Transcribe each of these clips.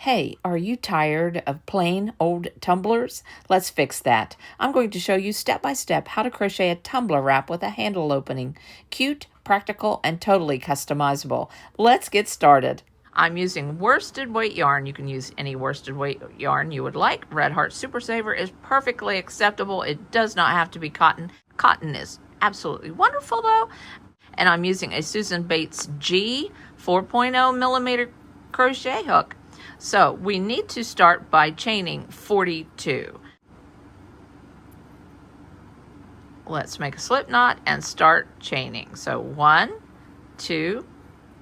Hey, are you tired of plain old tumblers? Let's fix that. I'm going to show you step by step how to crochet a tumbler wrap with a handle opening. Cute, practical, and totally customizable. Let's get started. I'm using worsted weight yarn. You can use any worsted weight yarn you would like. Red Heart Super Saver is perfectly acceptable. It does not have to be cotton. Cotton is absolutely wonderful though. And I'm using a Susan Bates G 4.0 millimeter crochet hook. So we need to start by chaining 42. Let's make a slip knot and start chaining. So 1, 2,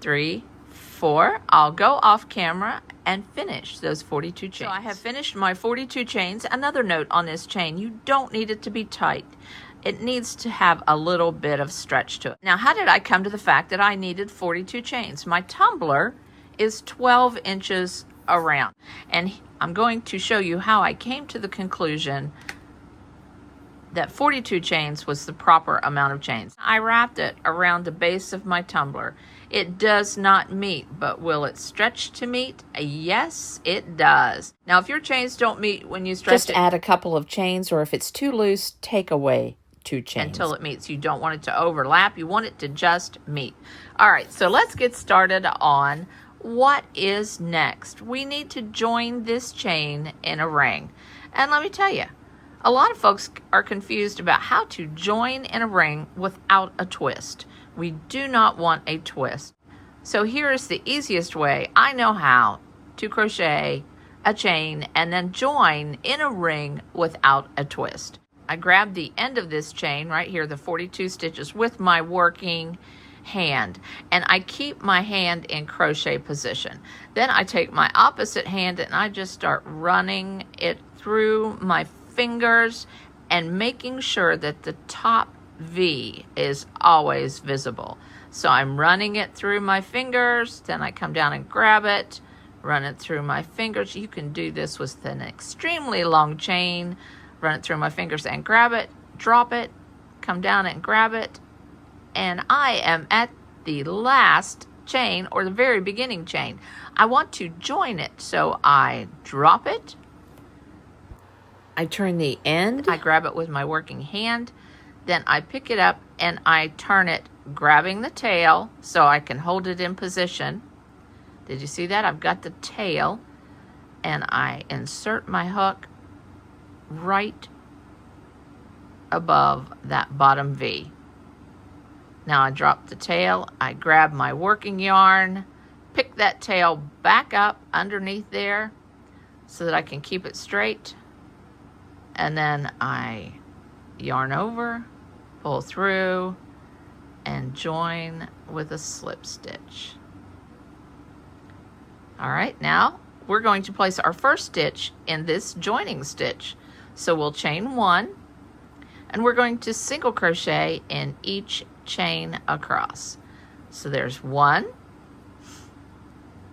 3, 4. I'll go off camera and finish those 42 chains. So I have finished my 42 chains. Another note on this chain, you don't need it to be tight. It needs to have a little bit of stretch to it. Now, how did I come to the fact that I needed 42 chains? My tumbler is 12 inches around, and I'm going to show you how I came to the conclusion that 42 chains was the proper amount of chains. I wrapped it around the base of my tumbler. It does not meet, but will it stretch to meet? Yes, it does. Now, if your chains don't meet when you stretch Just add a couple of chains, or if it's too loose, take away 2 chains. Until it meets. You don't want it to overlap. You want it to just meet. All right, so let's get started on what is next. We need to join this chain in a ring. And let me tell you, a lot of folks are confused about how to join in a ring without a twist. We do not want a twist. So here is the easiest way I know how to crochet a chain and then join in a ring without a twist. I grab the end of this chain right here, the 42 stitches, with my working hand, and I keep my hand in crochet position. Then I take my opposite hand and I just start running it through my fingers and making sure that the top V is always visible. So I'm running it through my fingers, then I come down and grab it, run it through my fingers. You can do this with an extremely long chain. Run it through my fingers and grab it, drop it, come down and grab it, and I am at the last chain, or the very beginning chain. I want to join it, so I drop it, I turn the end, I grab it with my working hand, then I pick it up and I turn it, grabbing the tail so I can hold it in position. Did you see that? I've got the tail, and I insert my hook right above that bottom V. Now I drop the tail, I grab my working yarn, pick that tail back up underneath there so that I can keep it straight, and then I yarn over, pull through, and join with a slip stitch. All right, now we're going to place our first stitch in this joining stitch. So we'll chain 1, and we're going to single crochet in each chain across. So there's 1.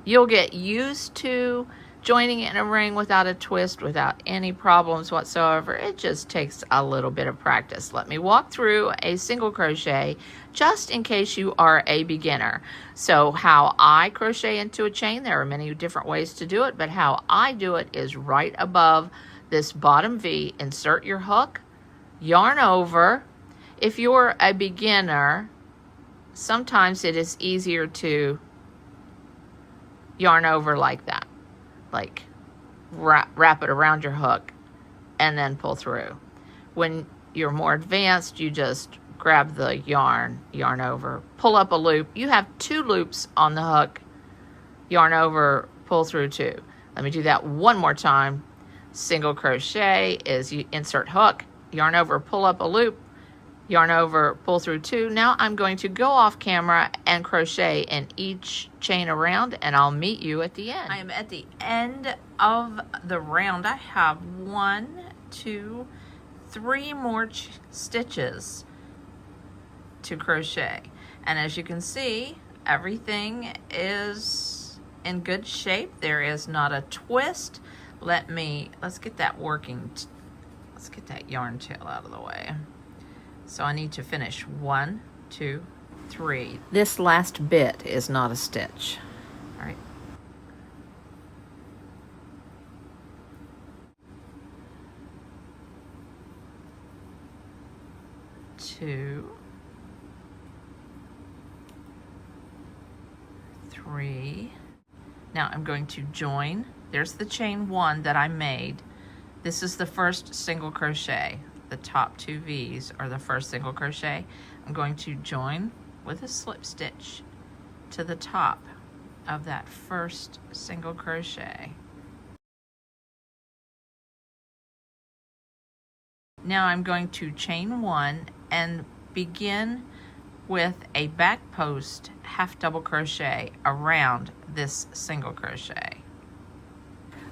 You'll get used to joining in a ring without a twist, without any problems whatsoever. It just takes a little bit of practice. Let me walk through a single crochet just in case you are a beginner. So how I crochet into a chain, there are many different ways to do it, but how I do it is right above this bottom V, insert your hook, yarn over. If you're a beginner, sometimes it is easier to yarn over like that, like wrap it around your hook and then pull through. When you're more advanced, you just grab the yarn over, pull up a loop. You have 2 loops on the hook, yarn over, pull through 2. Let me do that one more time. Single crochet is you insert hook, yarn over, pull up a loop, yarn over, pull through 2. Now I'm going to go off camera and crochet in each chain around, and I'll meet you at the end. I am at the end of the round. I have 1, 2, 3 more stitches to crochet, and as you can see, everything is in good shape. There is not a twist. Let's get that let's get that yarn tail out of the way. So I need to finish 1, 2, 3. This last bit is not a stitch. All right. 2, 3. Now I'm going to join. There's the chain 1 that I made. This is the first single crochet. The top 2 V's are the first single crochet. I'm going to join with a slip stitch to the top of that first single crochet. Now I'm going to chain 1 and begin with a back post half double crochet around this single crochet.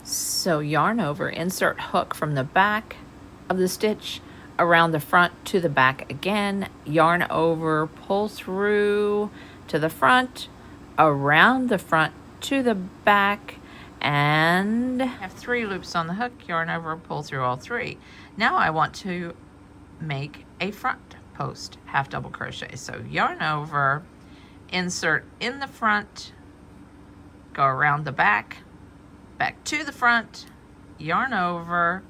So yarn over, insert hook from the back of the stitch around the front to the back again, yarn over, pull through to the front, around the front to the back, and have 3 loops on the hook, yarn over, pull through all 3. Now I want to make a front post half double crochet. So yarn over, insert in the front, go around the back, back to the front, yarn over,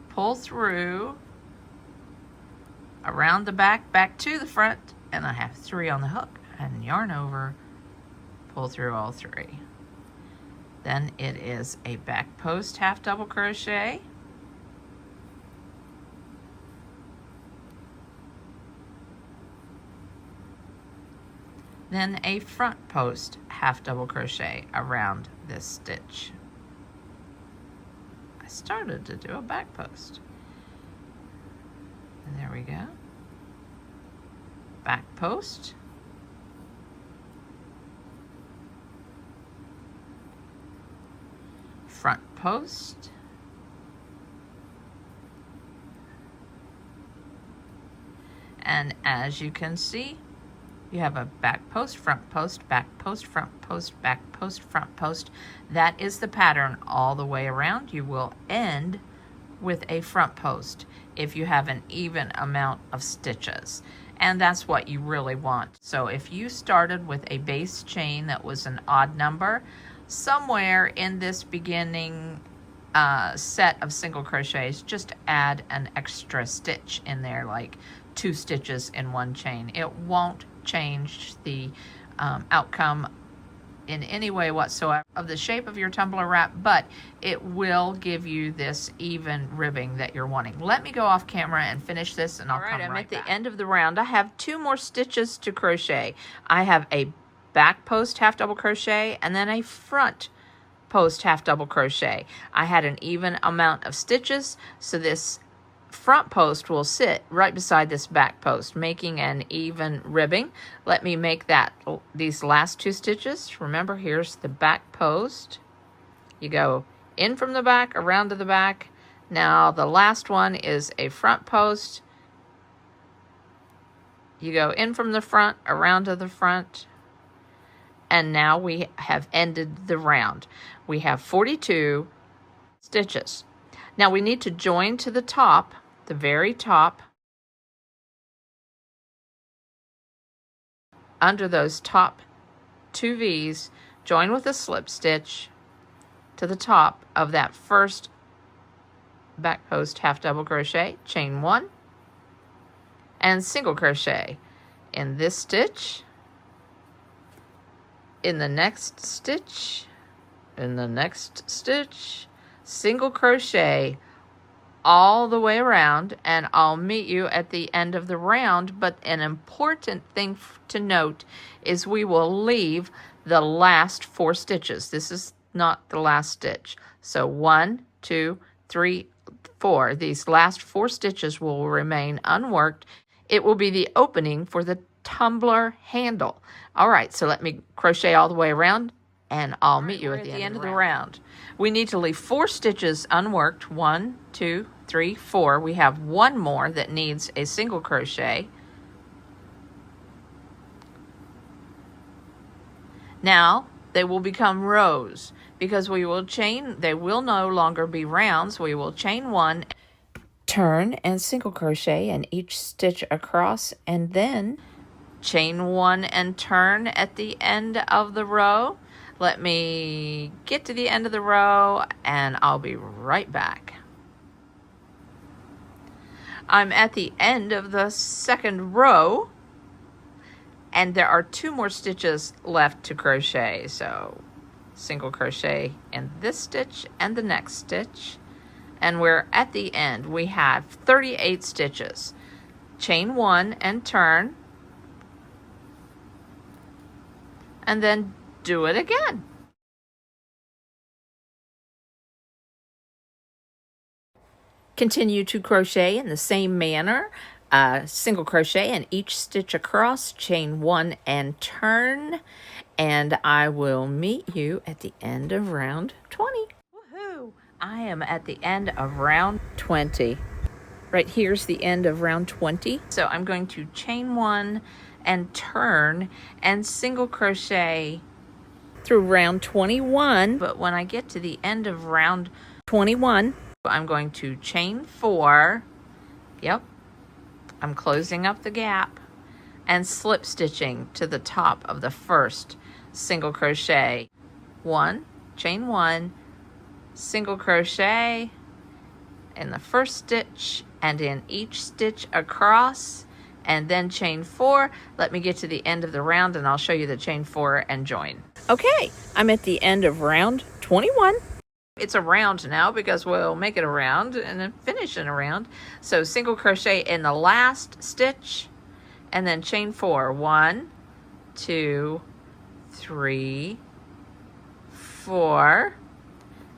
pull through, around the back, back to the front, and I have 3 on the hook, and yarn over, pull through all 3. Then it is a back post half double crochet, then a front post half double crochet around this stitch. I started to do a back post. And there we go. Back post. Front post. And as you can see, you have a back post, front post, back post, front post, back post, front post. That is the pattern all the way around. You will end with a front post if you have an even amount of stitches. And that's what you really want. So if you started with a base chain that was an odd number, somewhere in this beginning set of single crochets, just add an extra stitch in there, like 2 stitches in 1 chain. It won't change the outcome in any way whatsoever of the shape of your tumbler wrap, but it will give you this even ribbing that you're wanting. Let me go off camera and finish this, and I'll come right back. I'm at the end of the round. I have 2 more stitches to crochet. I have a back post half double crochet and then a front post half double crochet. I had an even amount of stitches, so this front post will sit right beside this back post, making an even ribbing. Let me make these last 2 stitches. Remember, here's the back post. You go in from the back, around to the back. Now the last one is a front post. You go in from the front, around to the front. And now we have ended the round. We have 42 stitches. Now we need to join to the top, the very top, under those top 2 V's, join with a slip stitch to the top of that first back post half double crochet, chain 1, and single crochet in this stitch, in the next stitch, in the next stitch, single crochet all the way around, and I'll meet you at the end of the round. But an important thing to note is we will leave the last 4 stitches. This is not the last stitch. So 1, 2, 3, 4. These last 4 stitches will remain unworked. It will be the opening for the tumbler handle. All right, so let me crochet all the way around, and I'll meet you at the end of the round. We need to leave 4 stitches unworked. 1, 2, 3, 4. We have 1 more that needs a single crochet. Now they will become rows because we will chain. They will no longer be rounds. We will chain 1, turn and single crochet in each stitch across, and then chain 1 and turn at the end of the row. Let me get to the end of the row and I'll be right back. I'm at the end of the second row, and there are 2 more stitches left to crochet. So single crochet in this stitch and the next stitch, and we're at the end. We have 38 stitches. Chain 1 and turn, and then do it again. Continue to crochet in the same manner. Single crochet in each stitch across, chain 1 and turn, and I will meet you at the end of round 20. Woohoo! I am at the end of round 20. Right here's the end of round 20. So I'm going to chain 1 and turn and single crochet through round 21. But when I get to the end of round 21, I'm going to chain 4. Yep, I'm closing up the gap and slip stitching to the top of the first single crochet. 1, chain 1, single crochet in the first stitch and in each stitch across, and then chain 4. Let me get to the end of the round and I'll show you the chain 4 and join. Okay, I'm at the end of round 21. It's a round now because we'll make it a round and then finish in a round. So single crochet in the last stitch and then chain 4. 1, 2, 3, 4,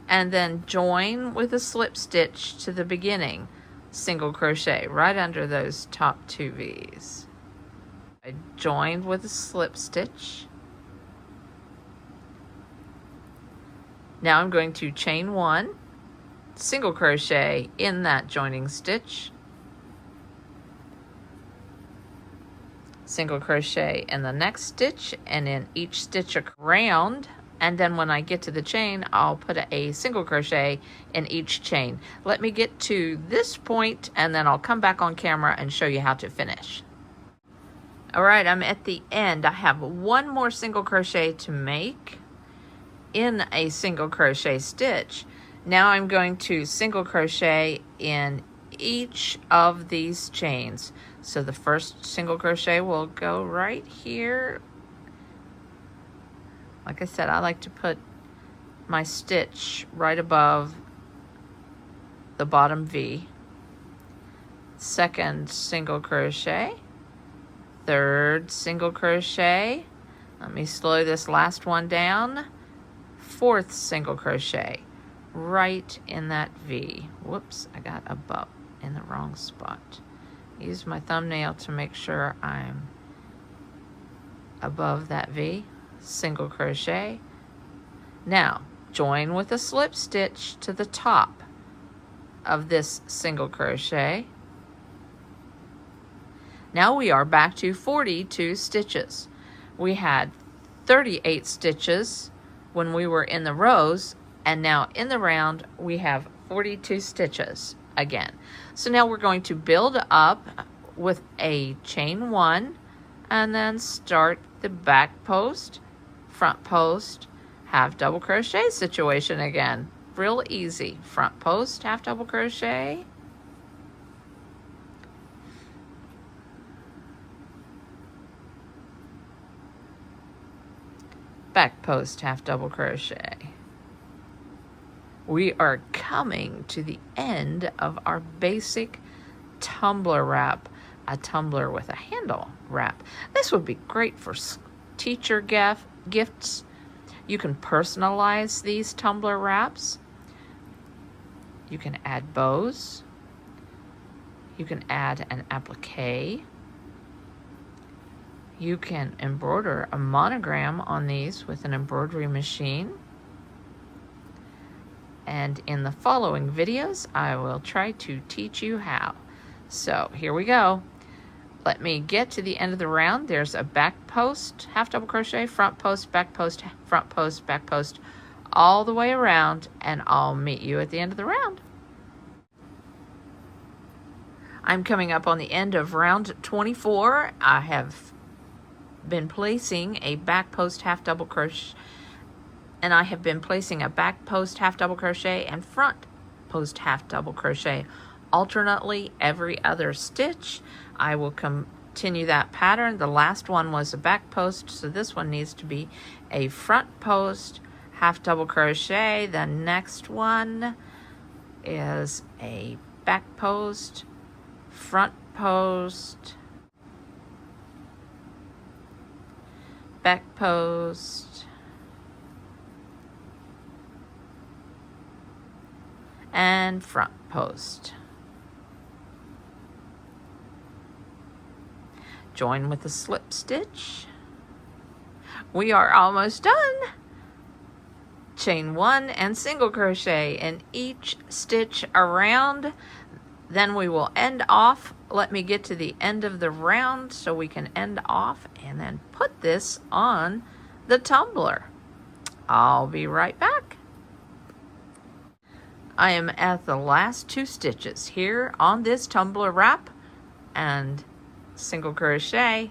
and then join with a slip stitch to the beginning. Single crochet right under those top 2 V's. I joined with a slip stitch. Now I'm going to chain 1, single crochet in that joining stitch, single crochet in the next stitch and in each stitch around, and then when I get to the chain I'll put a single crochet in each chain. Let me get to this point and then I'll come back on camera and show you how to finish. Alright, I'm at the end. I have 1 more single crochet to make in a single crochet stitch. Now I'm going to single crochet in each of these chains. So the first single crochet will go right here. Like I said, I like to put my stitch right above the bottom V. Second single crochet, third single crochet. Let me slow this last one down. Fourth single crochet right in that V. Whoops, I got a bump in the wrong spot. Use my thumbnail to make sure I'm above that V. Single crochet. Now join with a slip stitch to the top of this single crochet. Now we are back to 42 stitches. We had 38 stitches when we were in the rows, and now in the round we have 42 stitches again. So now we're going to build up with a chain 1 and then start the back post, front post, half double crochet situation again. Real easy. Front post, half double crochet, back post, half double crochet. We are coming to the end of our basic tumbler wrap, a tumbler with a handle wrap. This would be great for teacher gifts. You can personalize these tumbler wraps. You can add bows. You can add an appliqué. You can embroider a monogram on these with an embroidery machine. And in the following videos, I will try to teach you how. So here we go. Let me get to the end of the round. There's a back post, half double crochet, front post, back post, front post, back post, all the way around, and I'll meet you at the end of the round. I'm coming up on the end of round 24. I have been placing a back post half double crochet, and I have been placing a back post half double crochet and front post half double crochet alternately every other stitch. I will continue that pattern. The last one was a back post, so this one needs to be a front post, half double crochet. The next one is a back post, front post, back post, and front post. Join with a slip stitch. We are almost done. Chain 1 and single crochet in each stitch around. Then we will end off. Let me get to the end of the round so we can end off and then put this on the tumbler. I'll be right back. I am at the last 2 stitches here on this tumbler wrap, and single crochet,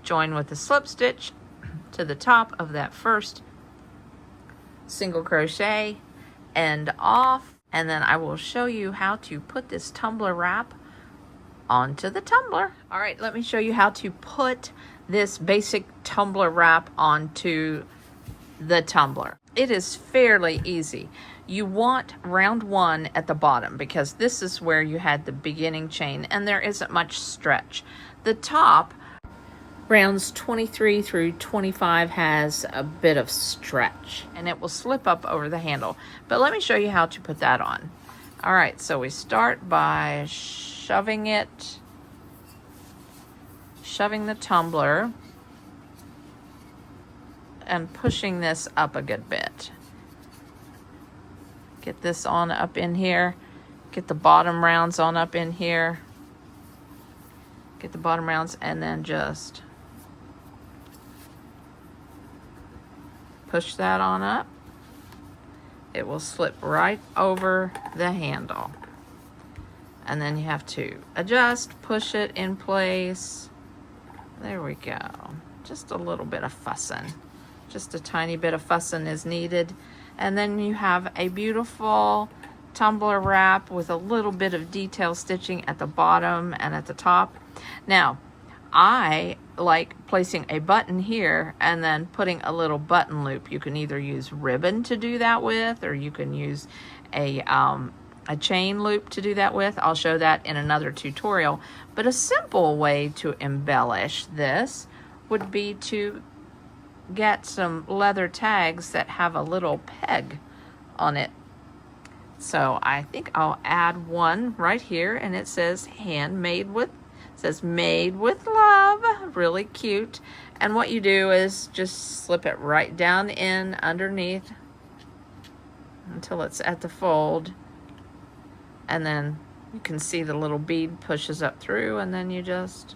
join with the slip stitch to the top of that first single crochet, end off, and then I will show you how to put this tumbler wrap onto the tumbler. All right, let me show you how to put this basic tumbler wrap onto the tumbler. It is fairly easy. You want round 1 at the bottom because this is where you had the beginning chain and there isn't much stretch. The top, rounds 23 through 25, has a bit of stretch and it will slip up over the handle. But let me show you how to put that on. All right, so we start by shoving the tumbler and pushing this up a good bit. Get this on up in here. Get the bottom rounds on up in here. Get the bottom rounds and then just push that on up. It will slip right over the handle. And then you have to adjust, push it in place. There we go. Just a little bit of fussing. Just a tiny bit of fussing is needed. And then you have a beautiful tumbler wrap with a little bit of detail stitching at the bottom and at the top. Now, I like placing a button here and then putting a little button loop. You can either use ribbon to do that with, or you can use a chain loop to do that with. I'll show that in another tutorial. But a simple way to embellish this would be to get some leather tags that have a little peg on it. So I think I'll add one right here, and it says handmade with, says made with love. Really cute. And what you do is just slip it right down in underneath until it's at the fold, and then you can see the little bead pushes up through, and then you just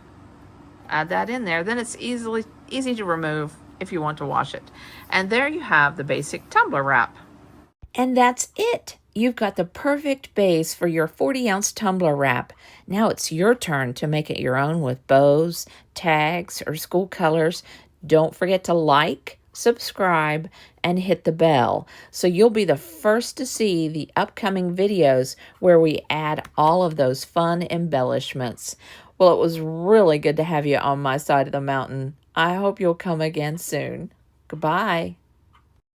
add that in there. Then it's easy to remove if you want to wash it. And there you have the basic tumbler wrap. And that's it. You've got the perfect base for your 40-ounce tumbler wrap. Now it's your turn to make it your own with bows, tags, or school colors. Don't forget to like, subscribe, and hit the bell so you'll be the first to see the upcoming videos where we add all of those fun embellishments. Well, it was really good to have you on my side of the mountain. I hope you'll come again soon. Goodbye.